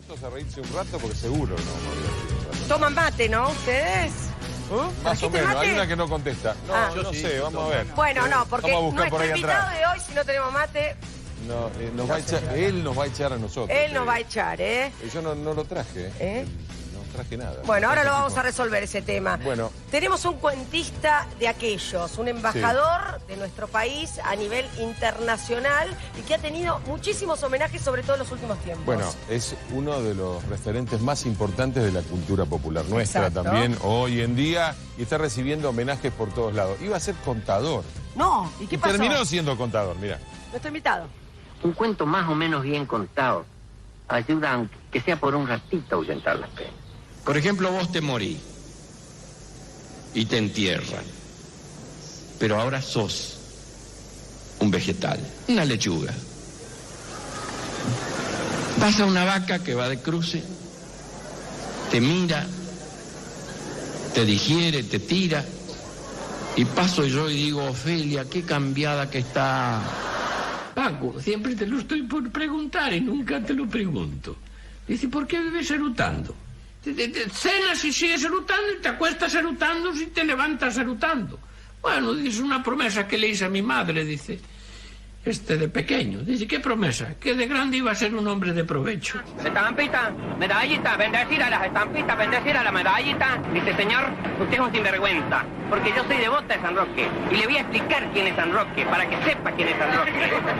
Puestos a reírse un rato porque seguro no vamos a reír un rato. Toman mate, ¿no? ¿Ustedes? Más o menos, mate? hay una que no contesta. No, yo no sí, sé, yo vamos a ver. Bueno, no, porque Vamos a buscar nuestro por ahí invitado atrás. de hoy, si no tenemos mate, No, nos va a echar, él nos va a echar a nosotros. él nos va a echar, ¿eh? Yo no lo traje, ¿Eh? No traje nada. Bueno, ahora lo vamos Tipo- a resolver ese tema. Bueno. Tenemos un cuentista de aquellos, un embajador de nuestro país a nivel internacional y que ha tenido muchísimos homenajes, sobre todo en los últimos tiempos. Bueno, es uno de los referentes más importantes de la cultura popular nuestra Exacto. también hoy en día y está recibiendo homenajes por todos lados. Iba a ser contador. No, ¿y qué pasó? Terminó siendo contador, mira. Nuestro invitado. Un cuento más o menos bien contado ayuda, aunque sea por un ratito, a ahuyentar las penas. Por ejemplo, vos te morís y te entierran, pero ahora sos un vegetal, una lechuga. Pasa una vaca que va de cruce, te mira, te digiere, te tira, y paso yo y digo, Ofelia, qué cambiada que está. Paco, siempre te lo estoy por preguntar y nunca te lo pregunto. Dice, ¿por qué vives erutando? Cenas y sigues erutando y te acuestas erutando y te levantas erutando. Bueno, dice, una promesa que le hice a mi madre, dice, de pequeño. Dice, ¿qué promesa? Que de grande iba a ser un hombre de provecho. Estampita, medallita, bendecir a las estampitas, bendecir a la medallita. Dice, señor, usted es un sinvergüenza, porque yo soy devota de San Roque. Y le voy a explicar quién es San Roque, para que sepa quién es San Roque.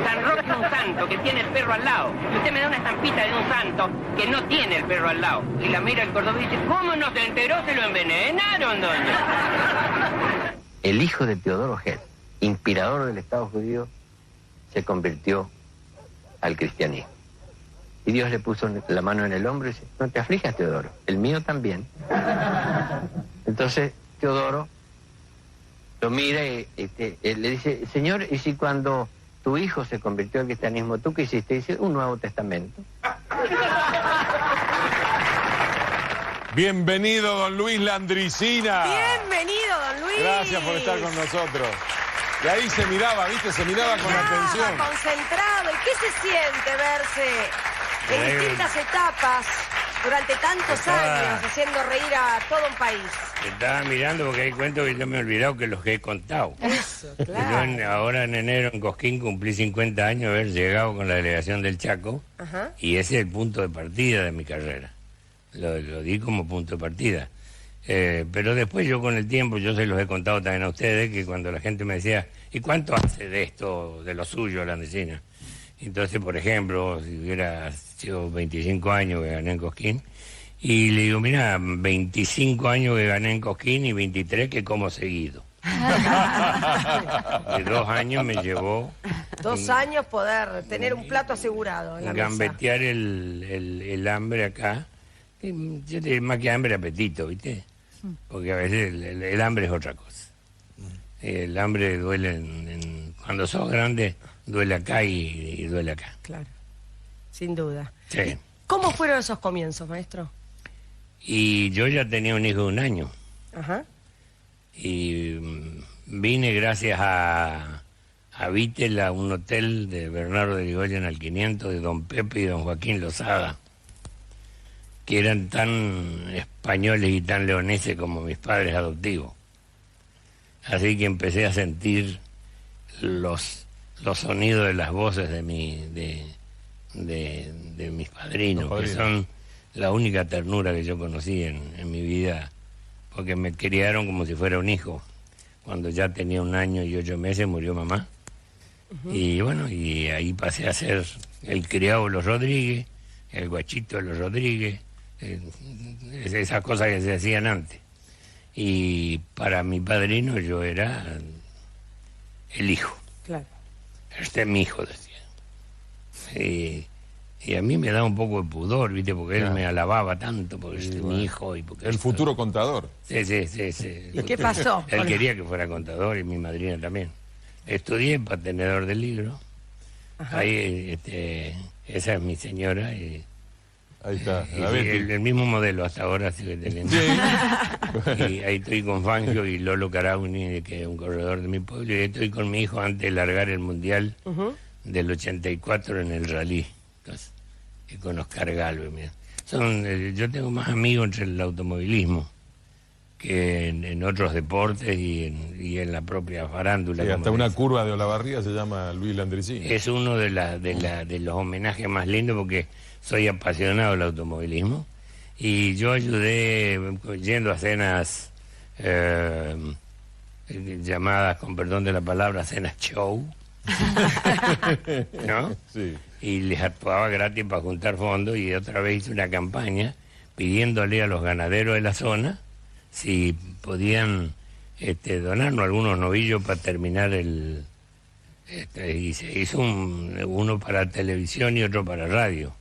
San Roque es un santo que tiene el perro al lado. Y usted me da una estampita de un santo que no tiene el perro al lado. Y la mira el cordobés y dice, ¿cómo no se enteró? Se lo envenenaron, doña. El hijo de Teodoro Herzl, inspirador del Estado judío, se convirtió al cristianismo. Y Dios le puso la mano en el hombro y dice, no te aflijas, Teodoro, el mío también. Entonces Teodoro lo mira y le dice, Señor, ¿y si cuando tu hijo se convirtió al cristianismo, tú qué hiciste? Dice, un Nuevo Testamento. Bienvenido, don Luis Landricina. Bienvenido, don Luis. Gracias por estar con nosotros. Y ahí se miraba, ¿viste? Se miraba con atención. Concentrado. ¿Y qué se siente verse en distintas etapas durante tantos años haciendo reír a todo un país? Estaba mirando porque hay cuentos que yo me he olvidado que los que he contado. Eso, Yo claro. ahora en enero en Cosquín cumplí 50 años de haber llegado con la delegación del Chaco. Ajá. Y ese es el punto de partida de mi carrera. Lo di como punto de partida. Pero después yo con el tiempo, yo se los he contado también a ustedes, que cuando la gente me decía, ¿y cuánto hace de esto, de lo suyo, la medicina? Entonces, por ejemplo, si hubiera sido 25 años que gané en Cosquín, y le digo, mira, 25 años que gané en Cosquín y 23 que como seguido. De 2 años me llevó 2 años poder tener un plato asegurado en la mesa. gambetear el hambre acá. Yo te digo, más que hambre, apetito, ¿viste? Porque a veces el hambre es otra cosa. El hambre duele cuando sos grande, duele acá y duele acá. Claro, sin duda. Sí. ¿Cómo fueron esos comienzos, maestro? Y yo ya tenía un hijo de 1 año. Ajá. Y vine gracias a Vitel, a un hotel de Bernardo de Irigoyen al 500, de don Pepe y don Joaquín Lozada, que eran tan españoles y tan leoneses como mis padres adoptivos. Así que empecé a sentir los sonidos de las voces de mis padrinos, que son la única ternura que yo conocí en mi vida, porque me criaron como si fuera un hijo. Cuando ya tenía 1 año y 8 meses murió mamá. Y bueno, y ahí pasé a ser el criado de los Rodríguez, el guachito de los Rodríguez, esas cosas que se hacían antes. Y para mi padrino yo era el hijo. Claro. Este es mi hijo, decía. Y a mí me da un poco de pudor, ¿viste? Porque él me alababa tanto, porque este es mi hijo. Y porque El futuro contador. Sí. ¿Y qué pasó? Él quería que fuera contador y mi madrina también. Estudié para tenedor de libros. Ajá. Ahí, esa es mi señora. Y Ahí está. Y la Betty. el mismo modelo hasta ahora sigue teniendo. Y ahí estoy con Fangio y Lolo Carauni, que es un corredor de mi pueblo, y estoy con mi hijo antes de largar el Mundial del 84 en el rally. Entonces, y con Oscar Galvez, mira. Yo tengo más amigos entre el automovilismo que en otros deportes y en la propia farándula. Sí, como hasta una dice. curva de Olavarría se llama Luis Landricini. Es uno de los homenajes más lindos porque soy apasionado del automovilismo y yo ayudé yendo a cenas llamadas, con perdón de la palabra, cenas show, ¿no? Sí. Y les actuaba gratis para juntar fondos y otra vez hice una campaña pidiéndole a los ganaderos de la zona si podían donarnos algunos novillos para terminar y se hizo uno para televisión y otro para radio.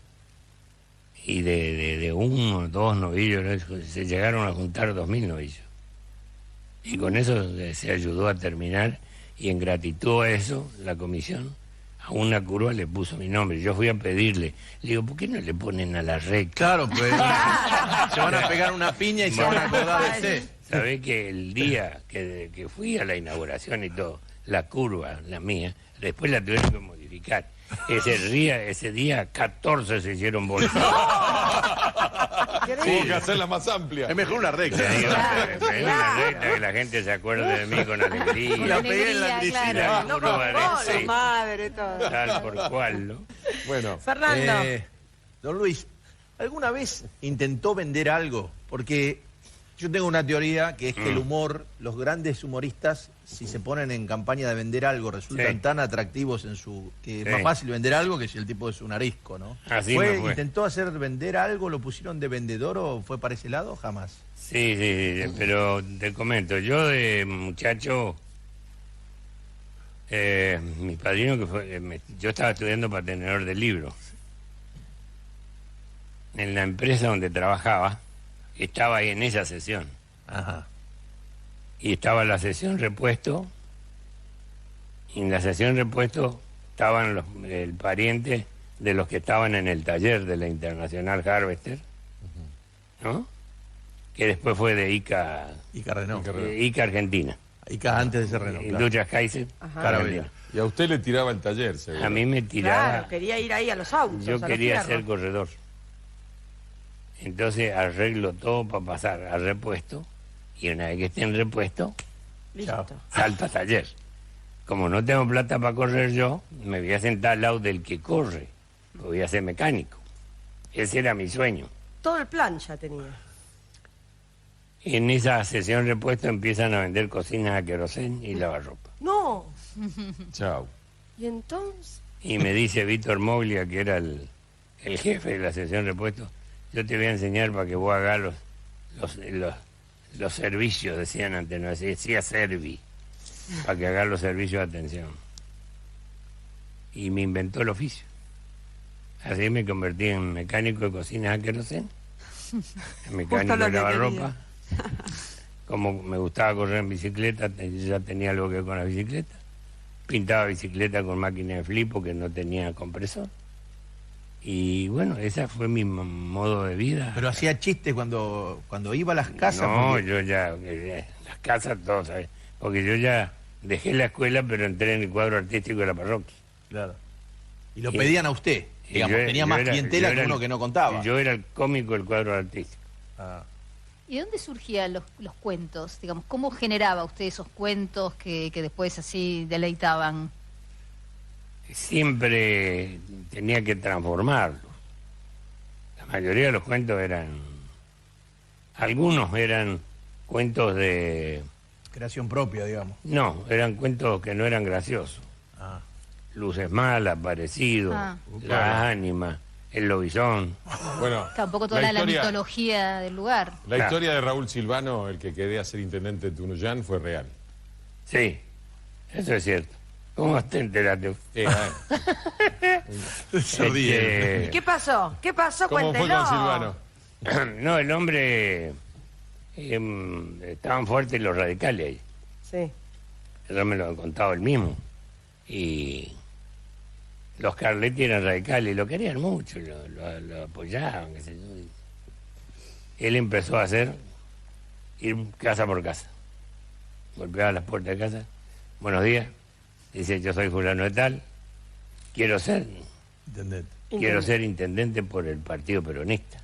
Y de 1 o 2 novillos, ¿no? Se llegaron a juntar 2.000 novillos. Y con eso se ayudó a terminar, y en gratitud a eso, la comisión a una curva le puso mi nombre. Yo fui a pedirle, le digo, ¿por qué no le ponen a la recta? Claro, pues se van a pegar una piña y se van a acordar de ese. Sabés que el día que fui a la inauguración y todo, la curva, la mía, después la tuvieron que modificar. Ese día 14 se hicieron bolsas. Tuvo que hacerla más amplia. Es mejor una recta. Te digo, me una recta que la gente se acuerde de mí con alegría. La pegué en la Y la Landricini. curva de Su seis, madre, todo. tal por cual, ¿no? Bueno, Fernando. Don Luis, ¿alguna vez intentó vender algo? Porque yo tengo una teoría que es que el humor, los grandes humoristas, si se ponen en campaña de vender algo, resultan Sí. tan atractivos que es más Sí. fácil vender algo que si el tipo es un arisco, ¿no? Así me fue. ¿Intentó hacer vender algo? ¿Lo pusieron de vendedor o fue para ese lado? Jamás. Sí, pero te comento, yo de muchacho, mi padrino que fue, yo estaba estudiando para tenedor de libros. En la empresa donde trabajaba, estaba ahí en esa sesión. Ajá. Y estaba la sesión repuesto, y en la sesión repuesto estaban el pariente de los que estaban en el taller de la Internacional Harvester, ¿no? Que después fue de ICA, Ica Renault. ICA Argentina. Ica antes de ser Renault. claro. Industrias Kaiser, Carabela. y a usted le tiraba el taller, seguro. A mí me tiraba, Claro, quería ir ahí a los autos. yo a los quería fierros. ser corredor. Entonces arreglo todo para pasar a repuesto, y una vez que esté en repuesto, Listo. salto a taller. Como no tengo plata para correr yo, me voy a sentar al lado del que corre, voy a ser mecánico. Ese era mi sueño. Todo el plan ya tenía. En esa sesión repuesto empiezan a vender cocinas a querosén y lavarropa. No. Chao. ¿Y entonces? Y me dice Víctor Moglia, que era el jefe de la sesión repuesto, yo te voy a enseñar para que vos hagas los servicios, decían antes, no decía servi, para que hagas los servicios de atención. Y me inventó el oficio. Así me convertí en mecánico de cocinas a querosén, en mecánico lo de que lavarropa. Como me gustaba correr en bicicleta, ya tenía algo que ver con la bicicleta. Pintaba bicicleta con máquina de flip porque no tenía compresor. Y bueno, ese fue mi modo de vida. Pero hacía chistes cuando iba a las casas. No, porque- yo ya, las casas, todos, ¿sabes? Porque yo ya dejé la escuela, pero entré en el cuadro artístico de la parroquia. Claro. Y lo Y- pedían a usted. Y Digamos, yo- tenía yo más era- clientela yo que era uno el- que no contaba. Yo era el cómico del cuadro artístico. Ah. ¿Y de dónde surgían los cuentos? Digamos, ¿cómo generaba usted esos cuentos que después así deleitaban? Siempre tenía que transformarlos. La mayoría de los cuentos algunos eran cuentos de... Creación propia, digamos. No, eran cuentos que no eran graciosos. Ah. Luces malas, Parecido, Ah. Las Ánimas, El Lobizón. Bueno, Tampoco toda la mitología del lugar. La Claro. historia de Raúl Silvano, el que quería ser intendente de Tunuyán, fue real. Sí, eso es cierto. ¿Cómo te enteraste? Se ríe. Este, ¿Qué pasó? ¿Qué pasó? ¿Cómo fue Cuéntelo. con Silvano? no, el hombre... estaban fuertes los radicales ahí. Sí. Eso me lo han contado él mismo. Y los Carletti eran radicales y lo querían mucho, lo apoyaban, qué sé yo. Él empezó a ir casa por casa. Golpeaba las puertas de casa. Buenos días. Dice, yo soy fulano de tal. Quiero ser Intendente. intendente por el Partido Peronista.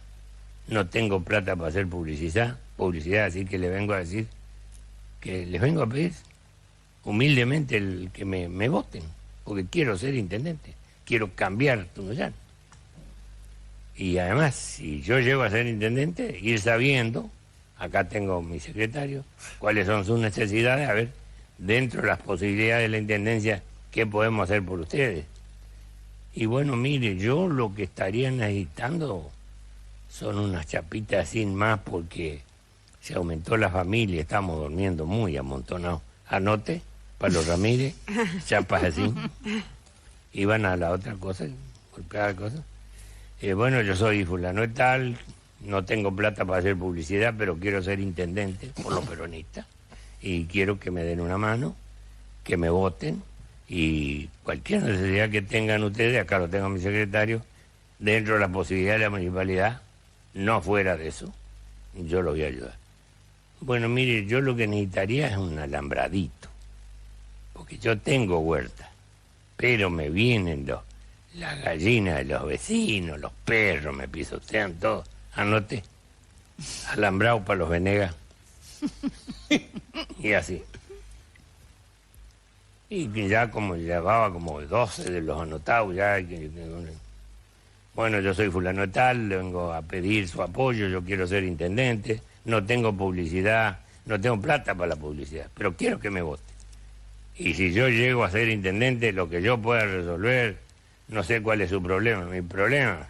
no tengo plata para hacer publicidad, así que le vengo a decir que les vengo a pedir humildemente que me voten, porque quiero ser intendente, quiero cambiar Tunuyán. Y además, si yo llego a ser intendente, ir sabiendo, acá tengo mi secretario, cuáles son sus necesidades, a ver, dentro de las posibilidades de la intendencia, qué podemos hacer por ustedes. Y bueno, mire, yo lo que estaría necesitando son unas chapitas sin más, porque se aumentó la familia, estamos durmiendo muy amontonados. Anote, para los Ramírez, chapas así. Y van a la otra cosa, por cada cosa. Bueno, yo soy fulano de tal, no tengo plata para hacer publicidad, pero quiero ser intendente por los peronistas. Y quiero que me den una mano, que me voten, y cualquier necesidad que tengan ustedes, acá lo tengo mi secretario, dentro de la posibilidad de la municipalidad, no fuera de eso, yo lo voy a ayudar. Bueno, mire, yo lo que necesitaría es un alambradito, porque yo tengo huerta, pero me vienen las gallinas de los vecinos, los perros me pisotean todo. Anote, alambrado para los Venegas. Y así. Y que ya como llevaba como 12 de los anotados, ya... Bueno, yo soy fulano de tal, le vengo a pedir su apoyo, yo quiero ser intendente, no tengo publicidad, no tengo plata para la publicidad, pero quiero que me vote. Y si yo llego a ser intendente, lo que yo pueda resolver, no sé cuál es su problema. Mi problema,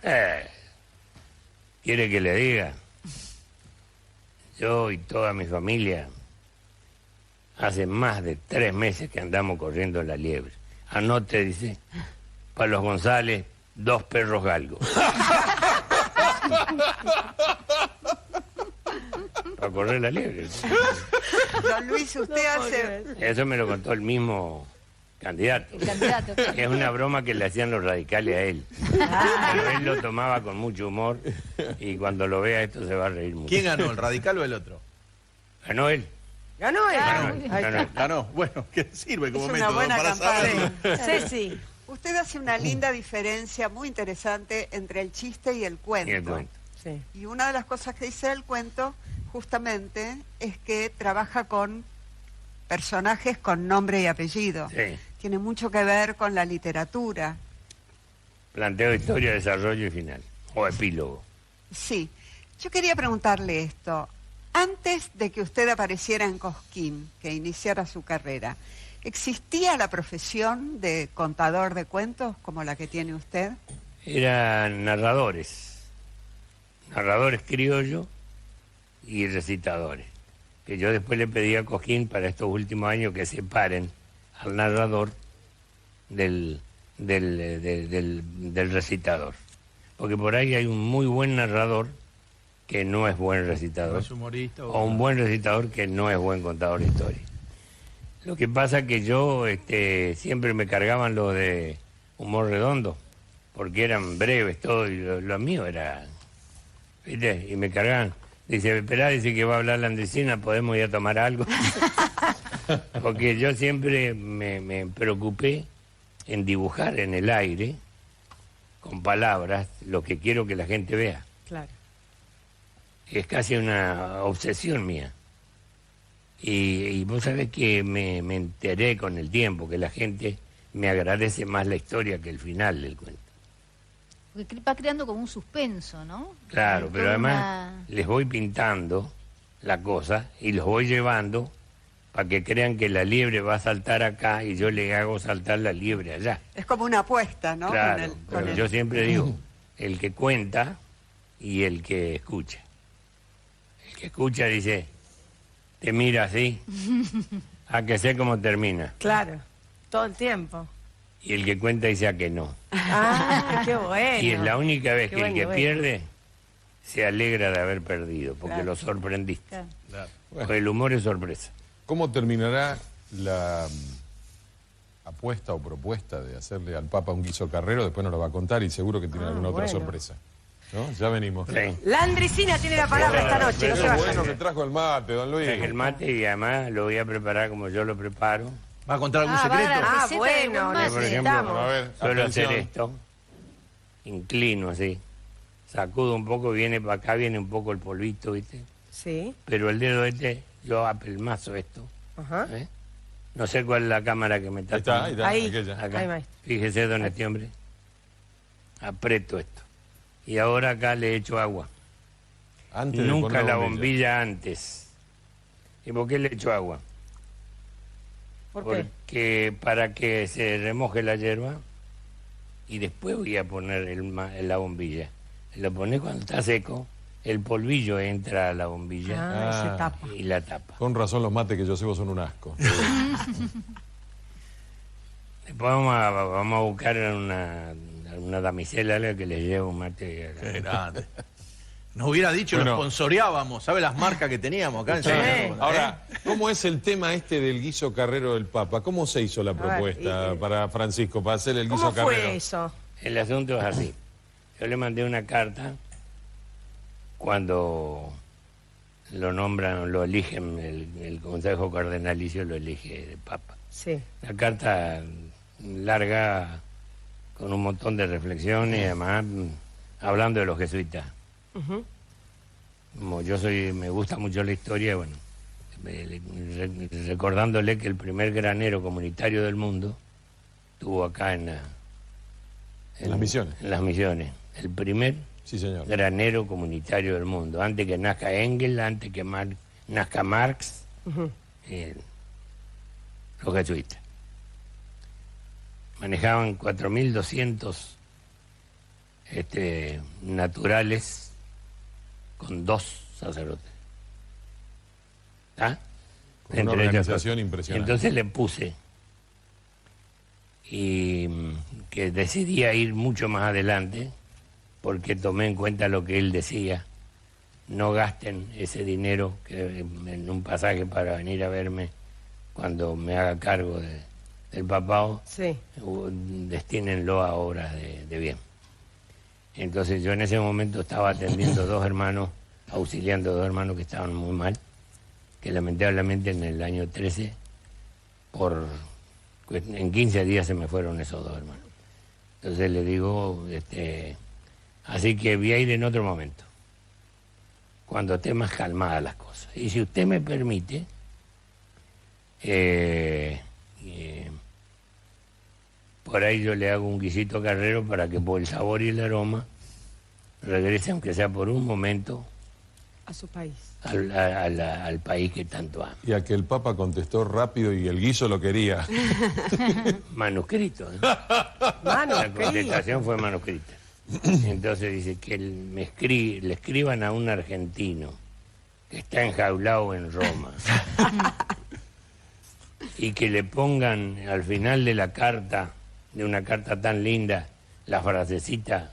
¿quiere que le diga? Yo y toda mi familia, hace más de 3 meses que andamos corriendo la liebre. Anote, dice, para los González, 2 perros galgos. Para correr la liebre. Don Luis, usted hace... Eso me lo contó el mismo candidato. El candidato. Es una broma que le hacían los radicales a él. Pero él lo tomaba con mucho humor y cuando lo vea esto se va a reír mucho. ¿Quién ganó, el radical o el otro? Ganó él. ¿Ganó él? Ganó él. Ganó. Bueno, que sirve como Es una método buena para campaña. saberlo. Sí. Usted hace una linda diferencia muy interesante entre el chiste y el cuento. Y el cuento. Sí. Y una de las cosas que dice el cuento, justamente, es que trabaja con personajes con nombre y apellido. Sí. Tiene mucho que ver con la literatura. Planteo historia, desarrollo y final. O epílogo. Sí. Yo quería preguntarle esto. Antes de que usted apareciera en Cosquín, que iniciara su carrera, ¿existía la profesión de contador de cuentos como la que tiene usted? Eran narradores criollos y recitadores. Que yo después le pedí a Cosquín para estos últimos años que separen al narrador del recitador. Porque por ahí hay un muy buen narrador que no es buen recitador. No es humorista. O un buen recitador que no es buen contador de historia. Lo que pasa que yo siempre me cargaban lo de humor redondo, porque eran breves todo, y lo mío era, ¿viste? Y me cargaban. Dice, esperá, dice que va a hablar la Andresina, podemos ir a tomar algo. Porque yo siempre me preocupé en dibujar en el aire, con palabras, lo que quiero que la gente vea. Claro. Es casi una obsesión mía. Y vos sabés que me enteré con el tiempo que la gente me agradece más la historia que el final del cuento. Porque va creando como un suspenso, ¿no? Claro, pero Toda además les voy pintando la cosa y los voy llevando para que crean que la liebre va a saltar acá y yo le hago saltar la liebre allá. Es como una apuesta, ¿no? Claro, pero yo siempre digo, el que cuenta y el que escucha. El que escucha dice, te mira así, a que sé cómo termina. Claro, todo el tiempo. Y el que cuenta dice a que no. Ah, qué bueno. Y es la única vez Qué que el que bueno. pierde se alegra de haber perdido, porque Claro. lo sorprendiste. Claro. Claro. Porque el humor es sorpresa. ¿Cómo terminará la apuesta o propuesta de hacerle al Papa un guiso carrero? Después nos lo va a contar y seguro que tiene alguna otra bueno. sorpresa. ¿No? Ya venimos. Sí. La Andresina tiene la palabra esta noche, no Pero se es vayan. bueno que trajo el mate, don Luis. Traje el mate y además lo voy a preparar como yo lo preparo. ¿Va a contar algún Ah, va a secreto? dar- Ah, receta bueno, de buen mate. Por ejemplo, necesitamos. A ver, Suelo atención. hacer esto, inclino así, sacudo un poco, viene para acá, viene un poco el polvito, ¿viste? Sí. Pero el dedo yo apelmazo esto. Ajá. ¿Eh? No sé cuál es la cámara que me está tomando. Ahí. aquella. Acá. Ahí, maestro. Fíjese, don este hombre. Aprieto esto. Y ahora acá le echo agua. Antes de Nunca poner la bombilla antes. ¿Y por qué le echo agua? ¿Por qué? Porque para que se remoje la hierba y después voy a poner la bombilla. Lo pone cuando está seco, el polvillo entra a la bombilla Ah, se tapa. y la tapa. Con razón los mates que yo sirvo son un asco. Después vamos a buscar una damisela algo que le lleve un mate. Qué grande. Nos hubiera dicho, Bueno. lo sponsoreábamos. ¿Sabe las marcas que teníamos acá en Sí. Sevilla? Ahora, ¿cómo es el tema este del guiso carrero del Papa? ¿Cómo se hizo la propuesta para Francisco, para hacer el guiso ¿Cómo carrero? fue eso? El asunto es así. Yo le mandé una carta cuando lo nombran, lo eligen, el Consejo Cardenalicio lo elige de Papa. Sí. La carta larga, con un montón de reflexiones y además hablando de los jesuitas. Ujú. Como yo me gusta mucho la historia, bueno, recordándole que el primer granero comunitario del mundo estuvo acá en Las Misiones. En las Misiones. El primer Sí, señor. granero comunitario del mundo. Antes que nazca Engels, antes que nazca Marx, Ujú. los jesuitas. Manejaban 4.200 naturales con 2 sacerdotes. ¿Ah? Con una organización impresionante. Entonces le puse y que decidía ir mucho más adelante porque tomé en cuenta lo que él decía. No gasten ese dinero que en un pasaje para venir a verme cuando me haga cargo del papado. Sí. Destínenlo a obras de bien. Entonces yo en ese momento estaba atendiendo 2 hermanos, auxiliando 2 hermanos que estaban muy mal, que lamentablemente en el año 13, en 15 días se me fueron esos 2 hermanos. Entonces le digo, así que voy a ir en otro momento, cuando esté más calmada las cosas. Y si usted me permite, por ahí yo le hago un guisito carrero para que por el sabor y el aroma regrese, aunque sea por un momento, A su país. al país que tanto ama. Y a que el Papa contestó rápido y el guiso lo quería. Manuscrito. La Manuscrito. contestación fue manuscrita. Entonces dice que le escriban a un argentino que está enjaulado en Roma y que le pongan al final de la carta, de una carta tan linda, la frasecita: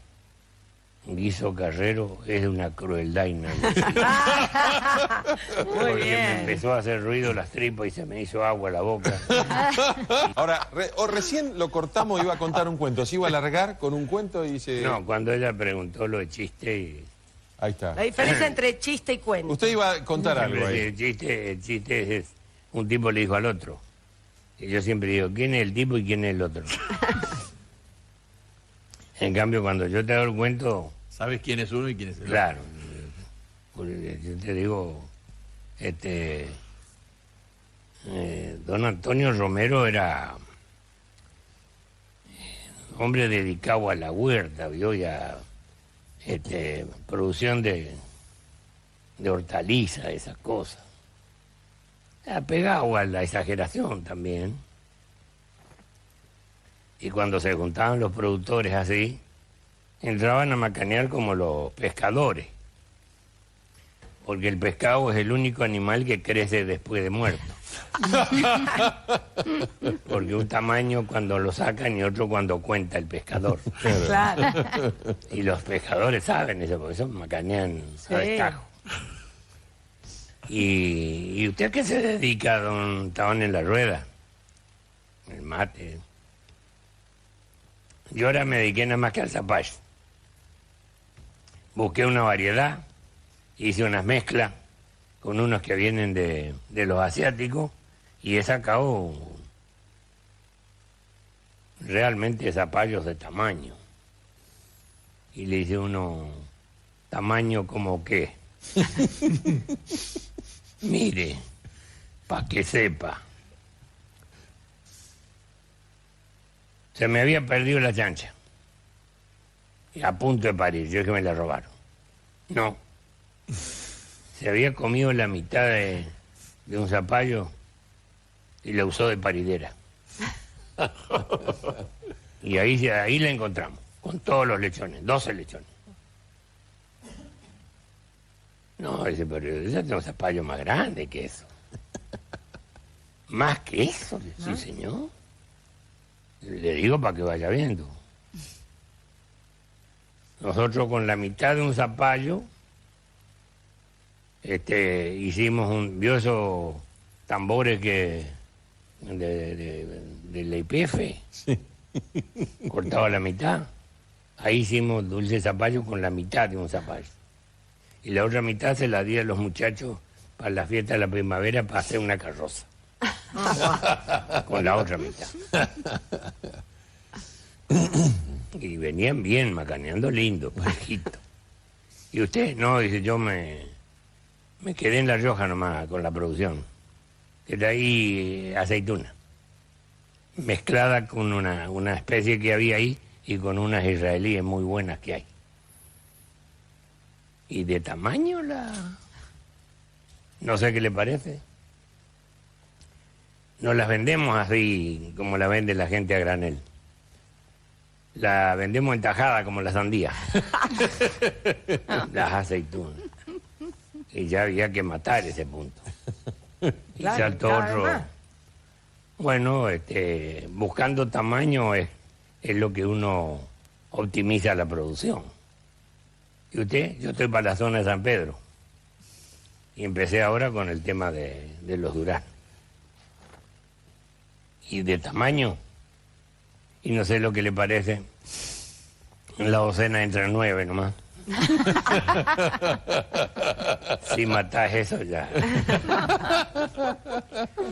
guiso carrero es de una crueldad inadmisible. Muy Porque me bien. empezó a hacer ruido las tripas y se me hizo agua la boca. Ahora, recién lo cortamos, iba a contar un cuento. Se iba a largar con un cuento y se... No, cuando ella preguntó lo de chiste y... Ahí está. La diferencia entre chiste y cuento. Usted iba a contar algo ahí. El chiste es un tipo le dijo al otro. Y yo siempre digo, ¿quién es el tipo y quién es el otro? En cambio, cuando yo te hago el cuento, ¿Sabes quién es uno y quién es el otro? claro, yo te digo, don Antonio Romero era hombre dedicado a la huerta, ¿vio? Y a producción de hortalizas, esas cosas. Apegado a la exageración también. Y cuando se juntaban los productores así, entraban a macanear como los pescadores. Porque el pescado es el único animal que crece después de muerto. Porque un tamaño cuando lo sacan y otro cuando cuenta el pescador. Claro. Y los pescadores saben eso, porque eso macanean a destajo. ¿Y usted a qué se dedica, don Tabán en la Rueda? El mate. Yo ahora me dediqué nada más que al zapallo. Busqué una variedad, hice unas mezclas con unos que vienen de los asiáticos y he sacado realmente zapallos de tamaño. Y le hice uno tamaño como qué. Mire, para que sepa. Se me había perdido la chancha. Y a punto de parir, yo es que me la robaron. No. Se había comido la mitad de un zapallo y la usó de paridera. Y ahí la encontramos, con todos los lechones, 12 lechones. No, dice, pero yo tengo un zapallo más grande que eso. ¿Más que eso? Sí, señor. Le digo para que vaya viendo. Nosotros con la mitad de un zapallo hicimos vio esos tambores que de la IPF, Sí. cortado la mitad. Ahí hicimos dulce zapallo con la mitad de un zapallo. Y la otra mitad se la di a los muchachos para la fiesta de la primavera para hacer una carroza. Con la otra mitad. Y venían bien, macaneando lindo, parejito. ¿Y usted? No, dice, yo me quedé en La Rioja nomás con la producción. Que de ahí aceituna. Mezclada con una especie que había ahí y con unas israelíes muy buenas que hay. Y de tamaño no sé qué le parece. No las vendemos así como la vende la gente a granel. La vendemos en tajada como la sandía. Las aceitunas. Y ya había que matar ese punto. Y Claro, saltó cada vez otro. más. Bueno, buscando tamaño es lo que uno optimiza la producción. ¿Y usted? Yo estoy para la zona de San Pedro. Y empecé ahora con el tema de los duraznos. Y de tamaño, y no sé lo que le parece, la docena entre 9 nomás. Si matás eso ya.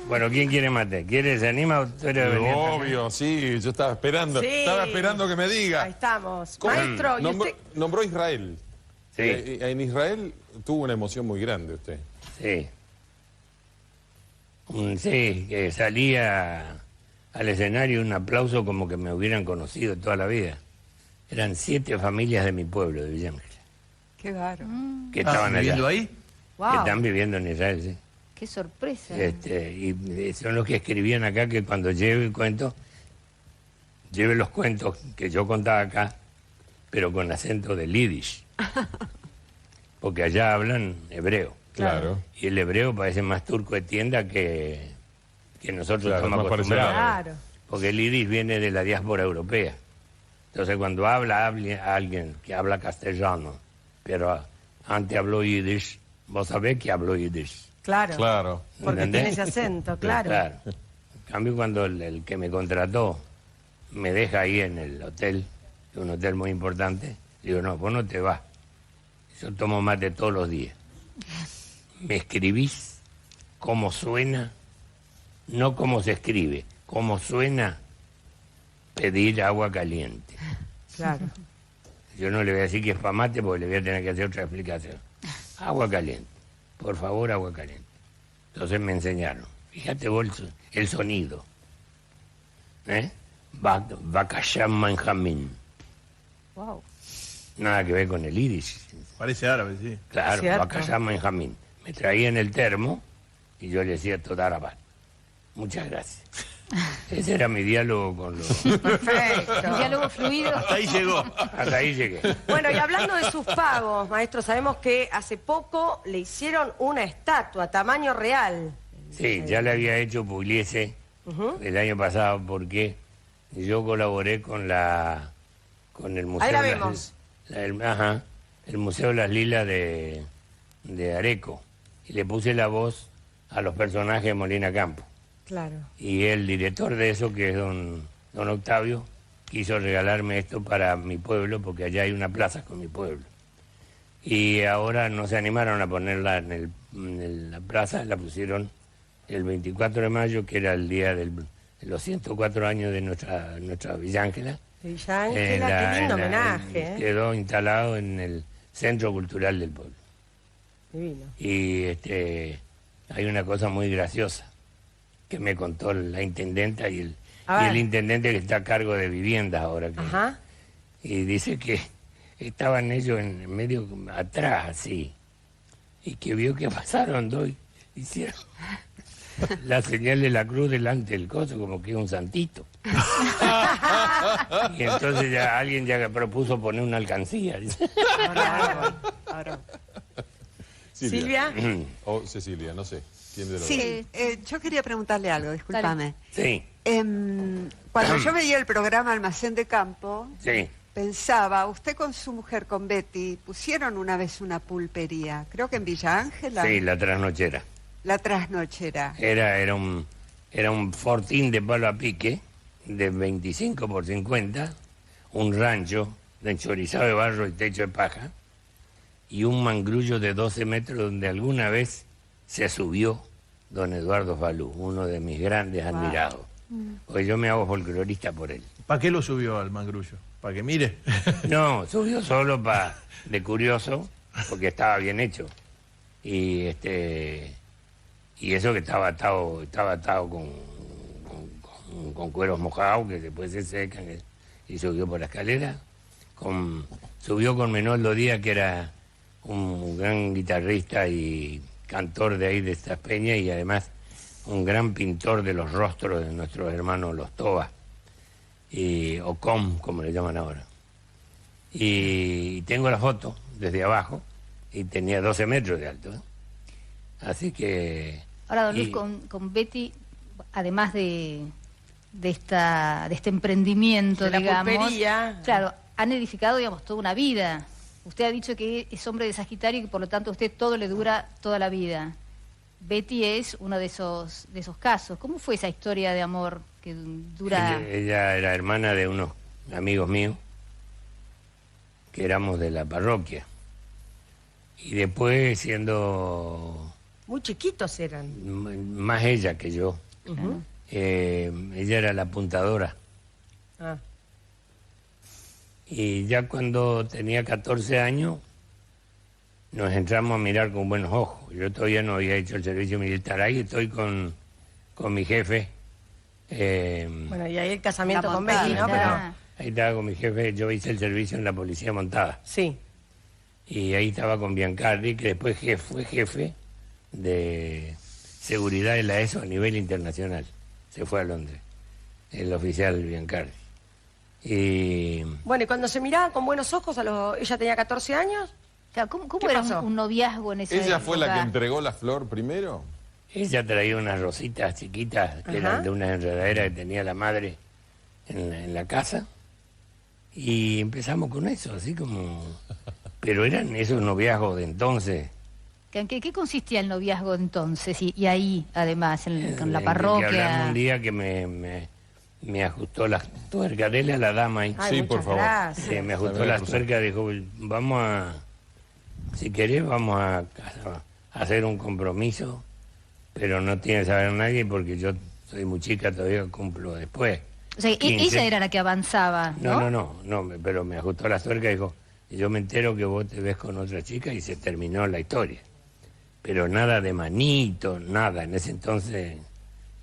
Bueno, ¿quién quiere matar? ¿Se anima usted a venir? Obvio, sí, yo estaba esperando. Sí. Estaba esperando que me diga. Ahí estamos. ¿Cómo? Maestro, ¿y usted? Nombró Israel. Sí. En Israel tuvo una emoción muy grande usted. Sí. Sí, que salía al escenario un aplauso como que me hubieran conocido toda la vida. Eran 7 familias de mi pueblo, de Villa Ángel, Qué bárbaro. que estaban allá. ¿Viviendo ahí? Que Wow, están viviendo en Israel, sí. qué sorpresa. Y son los que escribían acá que cuando lleve el cuento, lleve los cuentos que yo contaba acá, pero con acento de yiddish. Porque allá hablan hebreo. Claro. Y el hebreo parece más turco de tienda que nosotros Claro, estamos más parece acostumbrados. Claro. Porque el yiddish viene de la diáspora europea. Entonces cuando habla alguien que habla castellano, pero antes habló yiddish, vos sabés que habló yiddish. Claro. Claro. Porque ¿Entendés? tiene ese acento, claro. En cambio, cuando el que me contrató me deja ahí en el hotel, un hotel muy importante, digo, no, vos no te vas. Yo tomo mate todos los días. Me escribís cómo suena, no cómo se escribe, cómo suena pedir agua caliente. Claro. Yo no le voy a decir que es para mate porque le voy a tener que hacer otra explicación. Agua caliente. Por favor, agua caliente. Entonces me enseñaron. Fíjate vos el sonido. Bakasham Benjamín. Wow. Nada que ver con el iris. Parece árabe, sí. Claro, Cierto. Bakasham Benjamín. Me traían el termo y yo le decía Todarabat. Muchas gracias. Ese era mi diálogo con los... Perfecto. Un diálogo fluido. Hasta ahí llegó. Hasta ahí llegué. Bueno, y hablando de sus pagos, maestro, sabemos que hace poco le hicieron una estatua, tamaño real. Sí, ya le había hecho Pugliese el año pasado porque yo colaboré con el Museo... Ahí la de vemos. El Museo de las Lilas de Areco. Y le puse la voz a los personajes de Molina Campo. Claro. Y el director de eso, que es don Octavio, quiso regalarme esto para mi pueblo, porque allá hay una plaza con mi pueblo. Y ahora no se animaron a ponerla en la plaza, la pusieron el 24 de mayo, que era el día de los 104 años de nuestra Villa Ángela. Villa Ángela, qué lindo homenaje. Quedó instalado en Centro Cultural del Pueblo. Divino. Y hay una cosa muy graciosa que me contó la intendenta y el intendente que está a cargo de viviendas ahora. Ajá. Y dice que estaban ellos en medio atrás, así, y que vio que pasaron dos, hicieron la señal de la cruz delante del coso, como que es un santito. Y entonces alguien ya propuso poner una alcancía. Dice. Ahora. Silvia. O Cecilia, no sé. ¿Quién de los Sí, yo quería preguntarle algo, discúlpame. Sí. Cuando yo veía el programa Almacén de Campo, Sí. pensaba, usted con su mujer, con Betty, pusieron una vez una pulpería, creo que en Villa Ángela. Sí, la trasnochera. La trasnochera. Era un fortín de palo a pique, de 25 por 50, un rancho de enchorizado de barro y techo de paja, y un mangrullo de 12 metros donde alguna vez se subió don Eduardo Falú, uno de mis grandes admirados. Porque yo me hago folclorista por él. ¿Para qué lo subió al mangrullo? ¿Para que mire? No, subió solo de curioso, porque estaba bien hecho. Y eso que estaba atado con cueros mojados, que después se secan, y subió por la escalera. Subió con Menoldo Díaz, que era un gran guitarrista y cantor de ahí de estas peñas, y además un gran pintor de los rostros de nuestros hermanos los Tobas, o Com, como le llaman ahora. Y tengo la foto desde abajo, y tenía 12 metros de alto. Así que... Ahora, don Luis, con Betty, además de este emprendimiento, De la digamos, pulpería. claro, han edificado, digamos, toda una vida. Usted ha dicho que es hombre de Sagitario y que por lo tanto a usted todo le dura toda la vida. Betty es uno de esos casos. ¿Cómo fue esa historia de amor que dura? Ella era hermana de unos amigos míos que éramos de la parroquia. Y después, siendo Muy chiquitos eran. más ella que yo, ella era la apuntadora. Ah. Y ya cuando tenía 14 años, nos entramos a mirar con buenos ojos. Yo todavía no había hecho el servicio militar. Ahí estoy con mi jefe. Bueno, y ahí el casamiento La con montada, Betty, ¿no? ya. Ahí estaba con mi jefe. Yo hice el servicio en la policía montada. Sí. Y ahí estaba con Biancardi, que después fue jefe de seguridad de la ESO a nivel internacional. Se fue a Londres, el oficial Biancardi. Y Bueno, y cuando se miraban con buenos ojos, ella tenía 14 años. Claro, ¿Cómo ¿Qué era pasó? un noviazgo en esa ¿Ella época? fue la que entregó la flor primero? ella traía unas rositas chiquitas que eran de una enredadera que tenía la madre en la casa. Y empezamos con eso, así como... Pero eran esos noviazgos de entonces. ¿En qué consistía el noviazgo entonces? Y ahí, además, con la Que parroquia. hablamos un día que me ajustó las tuercas. Dele a la dama ahí. Ay, Sí, muchas por favor. gracias. Me ajustó las tuercas, dijo, si querés, vamos a hacer un compromiso, pero no tiene que saber nadie porque yo soy muy chica, todavía cumplo después. O sea, 15. ella era la que avanzaba, ¿no? No, pero me ajustó las tuercas y dijo, yo me entero que vos te ves con otra chica y se terminó la historia. Pero nada de manito, nada, en ese entonces...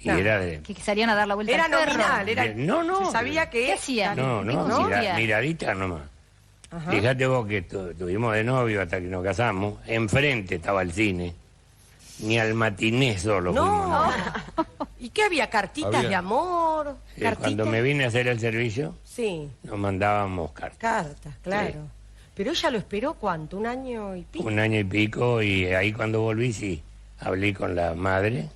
Y No. era de... Que salían a dar la vuelta Era al perro. nominal, era... No. Se sabía que... ¿Qué hacían? No, ¿Qué consistía? miradita nomás. Ajá. Fíjate vos que estuvimos de novio hasta que nos casamos. Enfrente estaba el cine. Ni al matiné solo fuimos. No. ¿Y qué había? ¿Cartitas Había. de amor? ¿Cartitas? Cuando me vine a hacer el servicio, Sí, nos mandábamos cartas. cartas, claro. Sí. Pero ella lo esperó, ¿cuánto? ¿Un año y pico? Un año y pico, y ahí cuando volví, sí, hablé con la madre.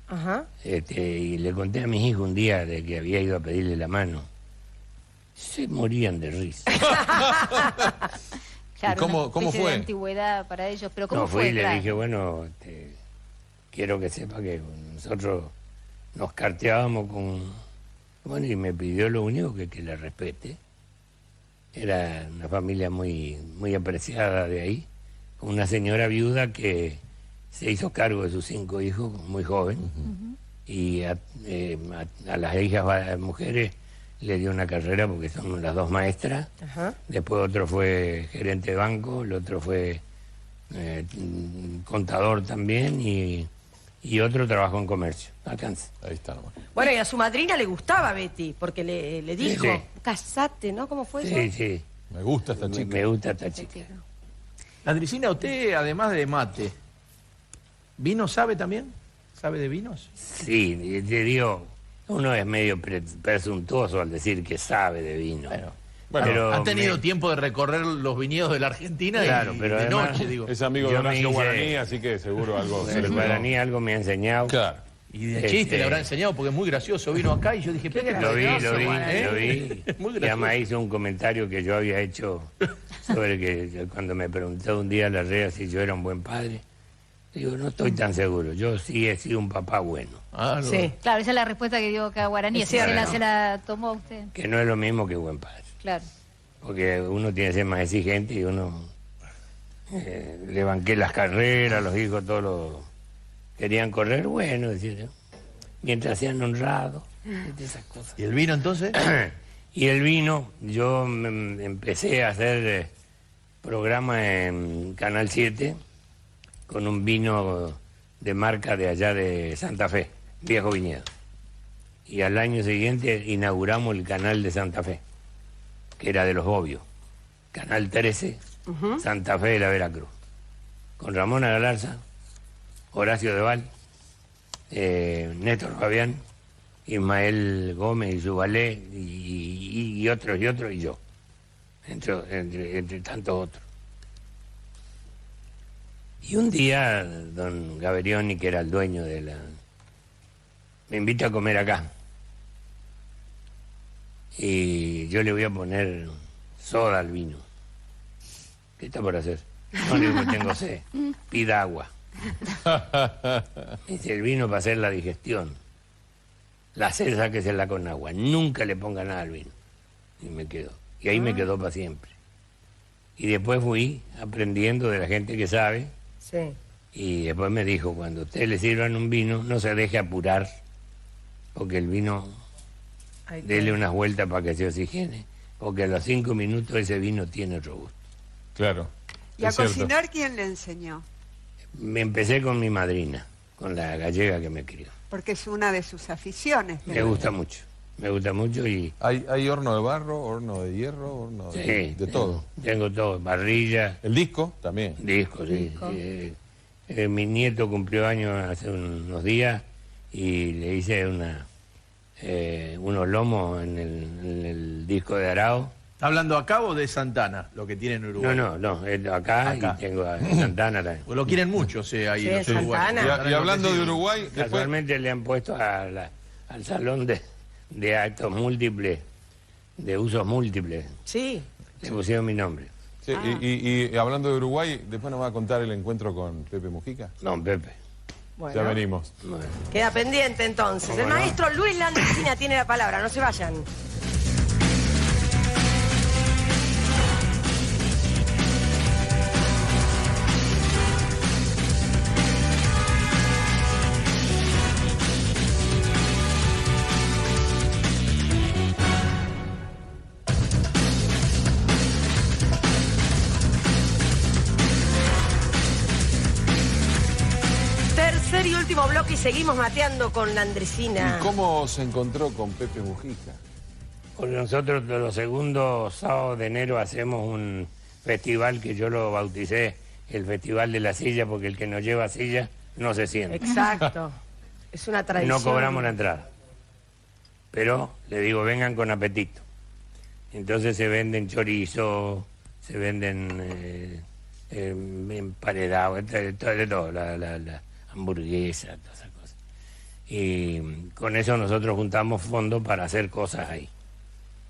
Ajá. Y le conté a mis hijos un día de que había ido a pedirle la mano. Se morían de risa. Claro, ¿Y cómo una especie fue? de antigüedad para ellos. Pero ¿cómo No, fui fue? y le Claro. dije, bueno, quiero que sepa que nosotros nos carteábamos con... Bueno, y me pidió lo único que le respete. Era una familia muy, muy apreciada de ahí. Una señora viuda que se hizo cargo de sus 5 hijos muy joven. Y a las hijas mujeres le dio una carrera porque son las dos maestras. Ajá. Después otro fue gerente de banco, el otro fue contador también y otro trabajó en comercio. Alcance. Ahí está nomás. Bueno, y a su madrina le gustaba Betty, porque le dijo, Sí. casate, ¿no? ¿Cómo fue Sí, eso? sí. Me gusta esta chica. Me gusta esta chica. Andresina, usted, además de mate, ¿vino sabe también? ¿Sabe de vinos? Sí, te digo, uno es medio presuntuoso al decir que sabe de vino. Bueno, Pero ha tenido tiempo de recorrer los viñedos de la Argentina Claro, y pero de además- noche, digo. es amigo Yo de me Horacio hice- Guaraní, así que seguro algo se le El pegó. guaraní algo me ha enseñado. Claro. Y de chiste le habrá enseñado porque es muy gracioso. Vino acá y yo dije, Qué Lo vi, gracioso, lo vi, Guaraní. lo vi. Muy Y además gracioso. hizo un comentario que yo había hecho sobre que cuando me preguntó un día la REA si yo era un buen padre, digo, no estoy tan seguro. Yo sí he sido un papá bueno. Ah, no. Sí. Claro, esa es la respuesta que dio acá Guaraní. Es Así cierto. se la tomó usted. Que no es lo mismo que buen padre. Claro. Porque uno tiene que ser más exigente y uno le banqué las carreras, los hijos todos querían correr, bueno, decía yo, mientras sean honrados, de esas cosas. ¿Y el vino entonces? Y el vino, yo empecé a hacer programas en Canal 7 con un vino de marca de allá de Santa Fe, Viejo Viñedo. Y al año siguiente inauguramos el canal de Santa Fe, que era de los Bobios. Canal 13, Santa Fe de la Veracruz. Con Ramón Galarza, Horacio Deval, Néstor Fabián, Ismael Gómez y Zubalé y otros y yo, entre tantos otros. Y un día don Gaberioni, que era el dueño de la... me invita a comer acá. Y yo le voy a poner soda al vino. ¿Qué está por hacer? No le digo que tengo sed. Pida agua. Dice, el vino para hacer la digestión. La sed sáquesela con agua. Nunca le ponga nada al vino. Y me quedó. Y ahí me quedó para siempre. Y después fui aprendiendo de la gente que sabe. Sí. Y después me dijo, cuando a usted le sirvan un vino, no se deje apurar. Porque el vino, Ahí dele unas vueltas para que se oxigene. Porque a los 5 minutos ese vino tiene otro gusto. Claro. ¿Y a es cierto. cocinar quién le enseñó? Me empecé con mi madrina, con la gallega que me crió. Porque es una de sus aficiones. Me gusta mucho y... Hay horno de barro, horno de hierro, horno de Sí, todo. Tengo todo, parrilla, El disco también. discos, sí. Mi nieto cumplió años hace unos días y le hice unos lomos en el disco de Arao. ¿Está hablando acá o de Santana, lo que tiene en Uruguay? No, acá. Y tengo a Santana también. Pues lo quieren mucho, ahí Sí, los Santana. uruguayos. Y hablando de Uruguay, después, Casualmente le han puesto al salón de actos múltiples, de usos múltiples, Sí. le pusieron mi nombre. sí, y hablando de Uruguay, después nos va a contar el encuentro con Pepe Mujica. Don Pepe. Bueno, Ya venimos. Bueno. queda pendiente entonces. El ¿Cómo no? maestro Luis Landricina tiene la palabra, no se vayan. Tercer y último bloque y seguimos mateando con Landricina. ¿Y cómo se encontró con Pepe Mujica? Porque nosotros los segundos sábados de enero hacemos un festival que yo lo bauticé el Festival de la Silla, porque el que no lleva silla no se siente. Exacto. Es una tradición. No cobramos la entrada. Pero le digo, vengan con apetito. Entonces se venden chorizo, se venden emparedados, de todo, la hamburguesa, todas esas cosas. Y con eso nosotros juntamos fondos para hacer cosas ahí.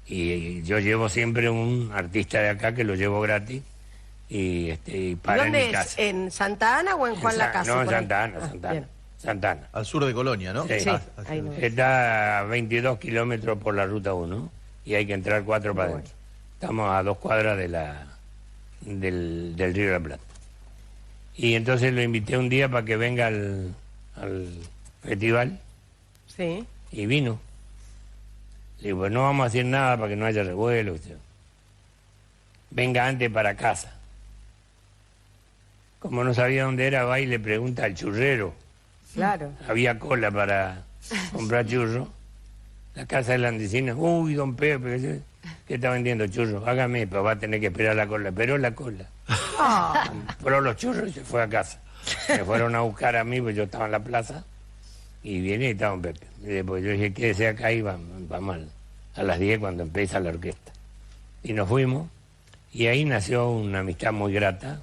Y yo llevo siempre un artista de acá que lo llevo gratis y para en ¿Dónde mi es? casa. ¿En Santa Ana o en Juan Lacase? No, en por ahí? Santa Ana, Ah, Santa Ana. bien. Santa Ana. Al sur de Colonia, ¿no? Sí. Sí, Ah, ahí no. Está a 22 kilómetros por la ruta 1 y hay que entrar 4 para adentro. Estamos a 2 cuadras del Río de la Plata. Y entonces lo invité un día para que venga al festival Sí. y vino. Le digo, pues no vamos a hacer nada para que no haya revuelo. Venga antes para casa. Como no sabía dónde era, va y le pregunta al churrero. Claro. Había cola para comprar churros. La casa de la Andesina, uy, don Pepe, ¿qué está vendiendo churros? Hágame, pues va a tener que esperar la cola. Esperó la cola. Compró los churros y se fue a casa. Me fueron a buscar a mí, pues yo estaba en la plaza. Y viene y estaba don Pepe. Y después yo dije, quédese acá y vamos a las 10 cuando empieza la orquesta. Y nos fuimos. Y ahí nació una amistad muy grata.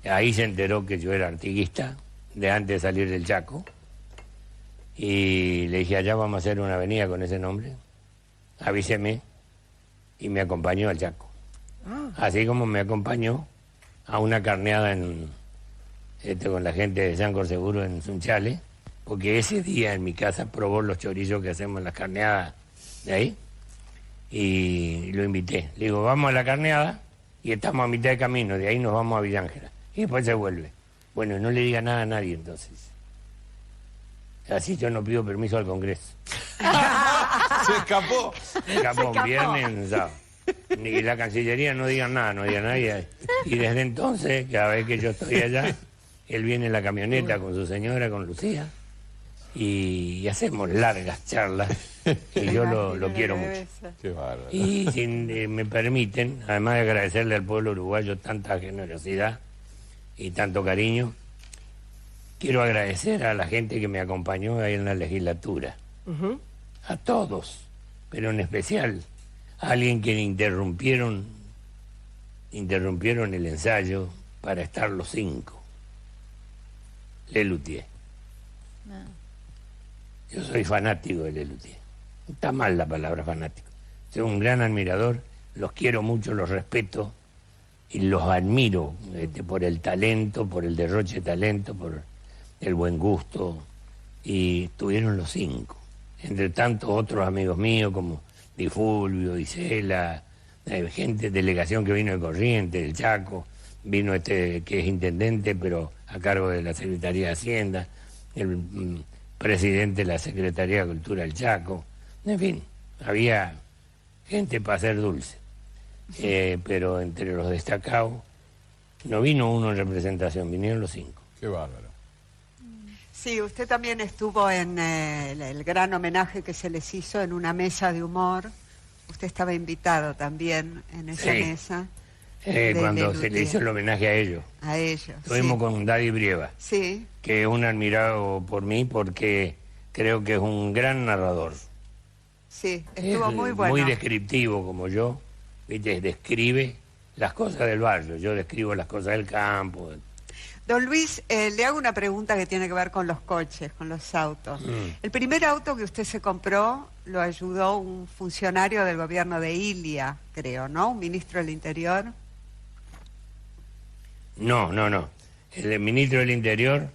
Ahí se enteró que yo era artiguista, de antes de salir del Chaco. Y le dije, allá vamos a hacer una avenida con ese nombre. Avíseme. Y me acompañó al Chaco. Así como me acompañó a una carneada con la gente de San Corseguro en Sunchales, porque ese día en mi casa probó los chorizos que hacemos en las carneadas de ahí. Y lo invité. Le digo, vamos a la carneada y estamos a mitad de camino. De ahí nos vamos a Villángela. Y después se vuelve. Bueno, no le diga nada a nadie entonces. Así yo no pido permiso al Congreso. Se escapó. Se escapó viernes, sábado. Ni la Cancillería no digan nada, no diga nadie. Y desde entonces, cada vez que yo estoy allá, él viene en la camioneta con su señora, con Lucía, y hacemos largas charlas. Y yo lo quiero mucho. Qué bárbaro. Y si me permiten, además de agradecerle al pueblo uruguayo tanta generosidad y tanto cariño, quiero agradecer a la gente que me acompañó ahí en la legislatura. A todos, pero en especial a alguien que interrumpieron el ensayo para estar los 5. Lelutier. Yo soy fanático de Lelutier. Está mal la palabra fanático. Soy un gran admirador, los quiero mucho, los respeto y los admiro por el talento, por el derroche de talento, por el buen gusto. Y estuvieron los 5. Entre tantos otros amigos míos como Di Fulvio, Isela, gente, delegación que vino de Corrientes, del Chaco, vino que es intendente, pero a cargo de la Secretaría de Hacienda, el presidente de la Secretaría de Cultura del Chaco, en fin, había gente para hacer dulce. Pero entre los destacados, no vino uno en representación, vinieron los 5. Qué bárbaro. Sí, usted también estuvo en el gran homenaje que se les hizo en una mesa de humor. Usted estaba invitado también en esa mesa. Cuando se le hizo el homenaje a ellos. A ellos. Estuvimos con Daddy Brieva, que es un admirado por mí porque creo que es un gran narrador. Sí, estuvo muy bueno. Muy descriptivo como yo, ¿viste? Describe las cosas del barrio, yo describo las cosas del campo. Don Luis, le hago una pregunta que tiene que ver con los coches, con los autos. El primer auto que usted se compró lo ayudó un funcionario del gobierno de Ilia, creo, ¿no? Un ministro del Interior. No. El ministro del Interior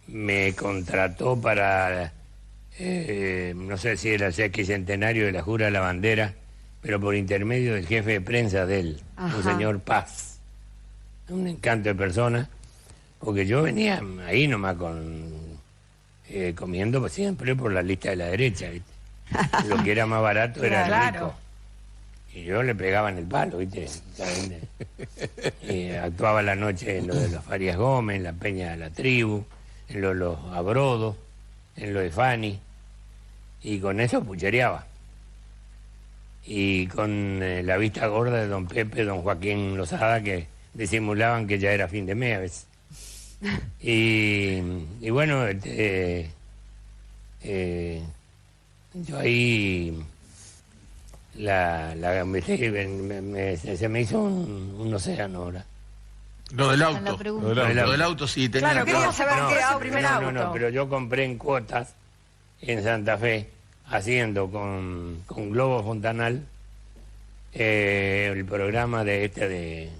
me contrató para, no sé si era el sesquicentenario de la Jura de la Bandera, pero por intermedio del jefe de prensa de él, un señor Paz. Un encanto de persona, porque yo venía ahí nomás comiendo pues, siempre por la lista de la derecha, ¿viste? Lo que era más barato era rico. Y yo le pegaba en el palo, ¿viste? Actuaba la noche en lo de los Farias Gómez, en la Peña de la Tribu, en lo de los Abrodos, en lo de Fanny, y con eso puchereaba. Y con la vista gorda de don Pepe, don Joaquín Lozada, que disimulaban que ya era fin de mes a veces. Y bueno, yo ahí se me hizo un océano ahora. Lo del auto. Lo del auto sí tenía. Claro, quería saber qué es el primer auto. No, pero yo compré en cuotas en Santa Fe, haciendo con Globo Fontanal el programa de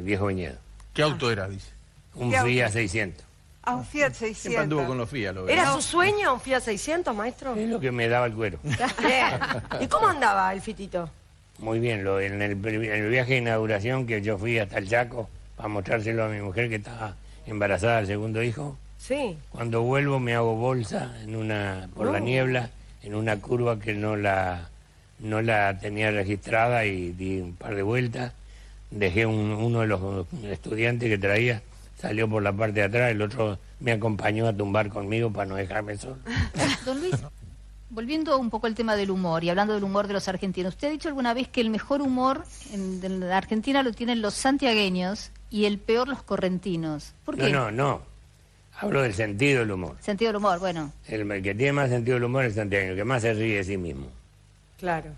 Viejo Viñedo. ¿Qué auto era, dice? Un Fiat 600. Ah, un Fiat 600. Siempre anduvo con los Fiat, lo veo. ¿Era su sueño un Fiat 600, maestro? Es lo que me daba el cuero. Bien. ¿Y cómo andaba el fitito? Muy bien, en el viaje de inauguración que yo fui hasta el Chaco para mostrárselo a mi mujer que estaba embarazada del segundo hijo, Sí. Cuando vuelvo me hago bolsa por la niebla, en una curva que no la tenía registrada y di un par de vueltas. Dejé uno de los estudiantes que traía, salió por la parte de atrás, el otro me acompañó a tumbar conmigo para no dejarme solo. Don Luis, volviendo un poco al tema del humor y hablando del humor de los argentinos, ¿usted ha dicho alguna vez que el mejor humor en la Argentina lo tienen los santiagueños y el peor los correntinos? ¿Por qué? No. Hablo del sentido del humor. Sentido del humor, bueno. El que tiene más sentido del humor es el santiagueño, que más se ríe de sí mismo. Claro.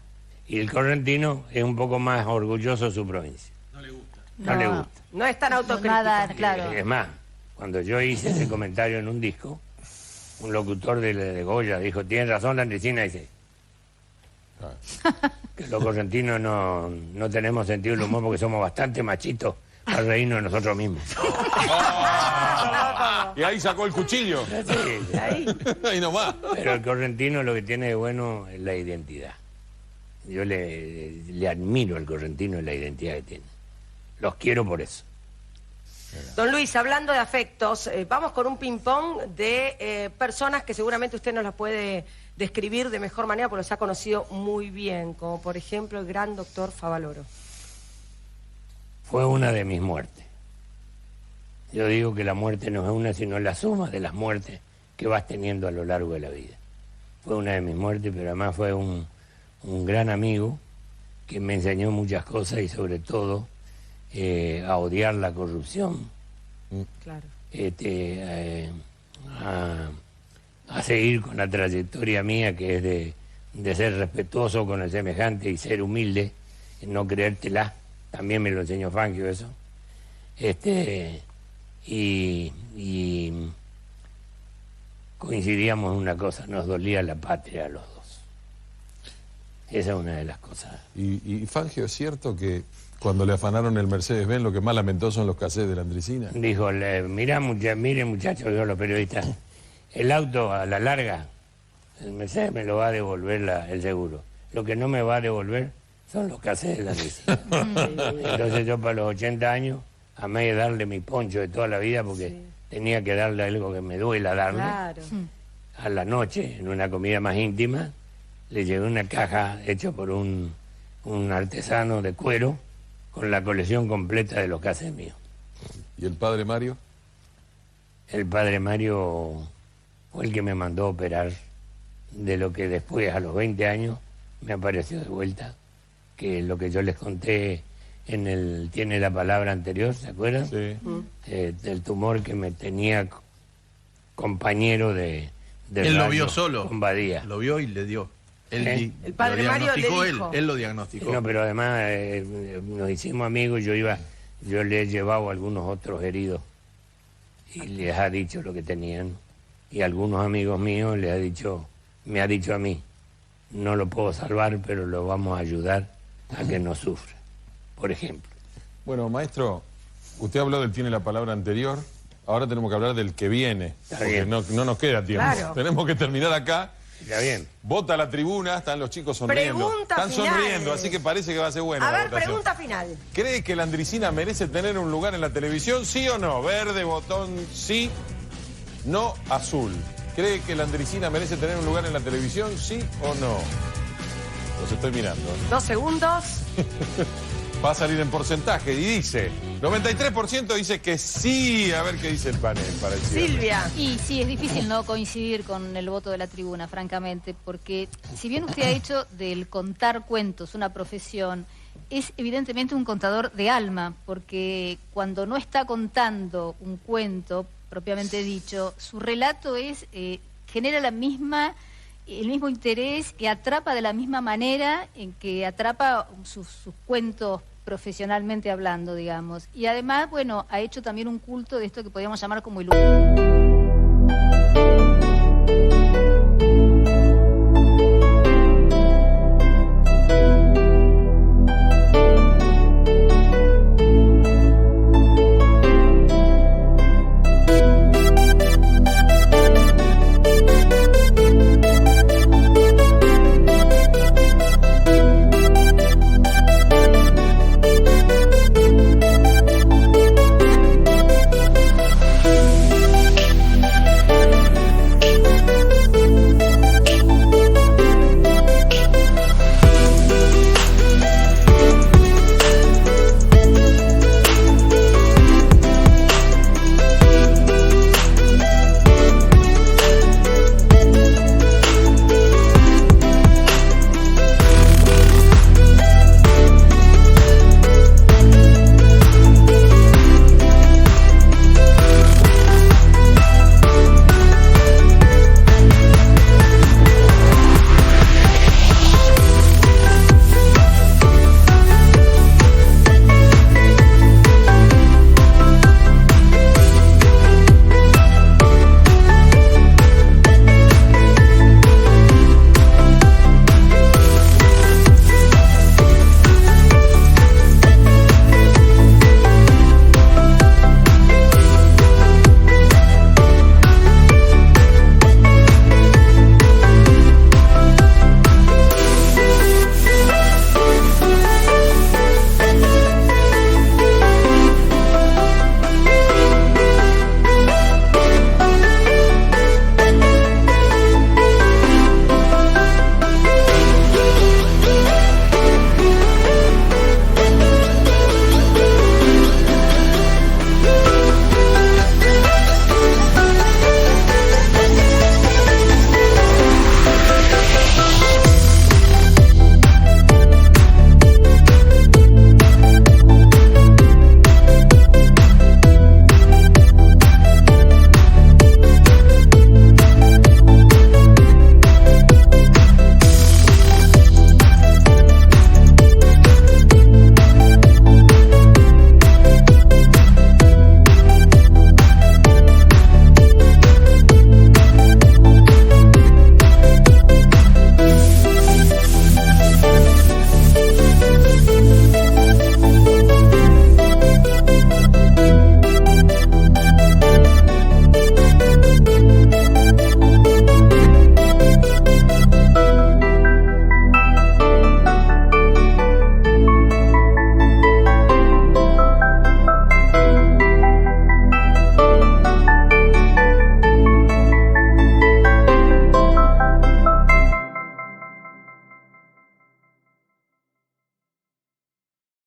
Y el correntino es un poco más orgulloso de su provincia. No le gusta. No es tan autocrítico. Nada, claro. Es más, cuando yo hice ese comentario en un disco, un locutor de Goya dijo, tiene razón la Andresina, dice, que los correntinos no tenemos sentido del humor porque somos bastante machitos para reírnos de nosotros mismos. Y ahí sacó el cuchillo. Sí, Ahí nomás. pero el correntino lo que tiene de bueno es la identidad. Yo le admiro al correntino y la identidad que tiene. Los quiero por eso. Don Luis, hablando de afectos, vamos con un ping-pong de personas que seguramente usted nos las puede describir de mejor manera porque los ha conocido muy bien, como por ejemplo el gran doctor Favaloro. Fue una de mis muertes. Yo digo que la muerte no es una, sino la suma de las muertes que vas teniendo a lo largo de la vida. Fue una de mis muertes, pero además fue un gran amigo que me enseñó muchas cosas y sobre todo a odiar la corrupción. Claro. A seguir con la trayectoria mía que es de ser respetuoso con el semejante y ser humilde, no creértela. También me lo enseñó Fangio eso. Y coincidíamos en una cosa, nos dolía la patria a los dos. Esa es una de las cosas. Y Fangio, ¿es cierto que cuando le afanaron el Mercedes-Benz lo que más lamentó son los cassettes de la Andresina? Dijo, miren muchachos, yo los periodistas, el auto a la larga, el Mercedes me lo va a devolver el seguro. Lo que no me va a devolver son los cassettes de la Andresina. Entonces yo para los 80 años amé darle mi poncho de toda la vida porque tenía que darle algo que me duela darle. Claro. A la noche, en una comida más íntima, le llevé una caja hecha por un artesano de cuero con la colección completa de los cassettes míos. ¿Y el padre Mario? El padre Mario fue el que me mandó a operar de lo que después, a los 20 años, me apareció de vuelta, que lo que yo les conté tiene la palabra anterior, ¿se acuerdan? Sí. Del tumor que me tenía compañero de él lo vio solo. Con Badía. Lo vio y le dio. El padre Mario le dijo. Él lo diagnosticó. No, pero además nos hicimos amigos, yo le he llevado a algunos otros heridos y les ha dicho lo que tenían. Y algunos amigos míos me ha dicho a mí, no lo puedo salvar, pero lo vamos a ayudar a que no sufra, por ejemplo. Bueno, maestro, usted habló del tiene la palabra anterior, ahora tenemos que hablar del que viene, porque no nos queda tiempo. Claro. Tenemos que terminar acá. Está bien. Vota la tribuna, están los chicos sonriendo. Están sonriendo, así que parece que va a ser buena. A la ver, votación. pregunta final. ¿Cree que la Andresina merece tener un lugar en la televisión, sí o no? Verde, botón sí, no, azul. ¿Cree que la Andresina merece tener un lugar en la televisión, sí o no? Los estoy mirando. 2 segundos. Va a salir en porcentaje y dice, 93% dice que sí. A ver qué dice el panel para el cierre. Silvia. Y sí, es difícil no coincidir con el voto de la tribuna, francamente, porque si bien usted ha hecho del contar cuentos una profesión, es evidentemente un contador de alma, porque cuando no está contando un cuento, propiamente dicho, su relato genera el mismo interés, que atrapa de la misma manera en que atrapa sus cuentos profesionalmente hablando, digamos. Y además, bueno, ha hecho también un culto de esto que podríamos llamar como el humor.